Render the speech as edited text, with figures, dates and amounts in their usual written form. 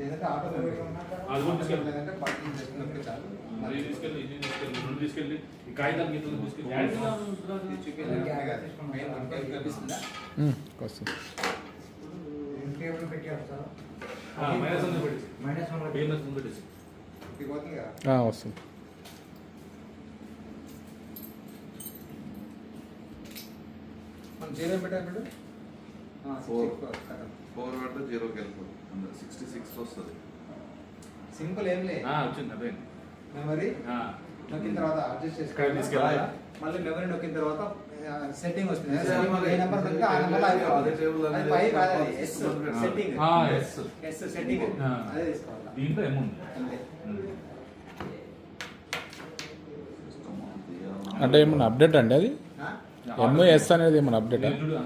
ఏదంటే ఆటో అది కూడా తీసుకెళ్ళి లేదంటే బట్టలు చేసుకున్నప్పుడు చాలు. ఇది తీసుకెళ్ళి ఇది తీసుకెళ్ళి రెండు తీసుకెళ్ళి ఈ కాగితాలు గీతలు తీసుకెళ్ళి యాడ్ ఇది చూపించాలి కాదు. మెయిన్ వన్ పేజ్ కనిపిస్తుందా? వస్తుంది. టేబుల్ పెట్టారు సార్. మైనస్ ఉంది పెట్టేసి మైనస్ వన్ మైనస్ ఉంది పెట్టేసి ఇది పోతుంది కదా. వస్తుంది. మనం జీరో పెట్టారు 4 పెడితే 0కి వెళ్ళిపోతుంది. 66 వస్తుంది. సింపుల్ ఏం లేదు. వచ్చింది అదే మెమరీ నొక్కిన తర్వాత అడ్జస్ట్ ఇక్కడ తీసుకెళ్ళాలా? మళ్ళీ మెమరీ నొక్కిన తర్వాత సెట్టింగ్ వస్తుంది. Setting ఏ నెంబర్ నొక్కితే ఆ నెంబర్లో అదే table అది అనేది పై కాదు అది S setting. S S setting అదే తీసుకోవాలి. దీంట్లో ఏముంది అంతే. అంటే ఏమన్నా అప్డేట్ అండి అది? ఆ? ఎంఎస్ అనేది ఏమన్నా అప్డేట్? చూడు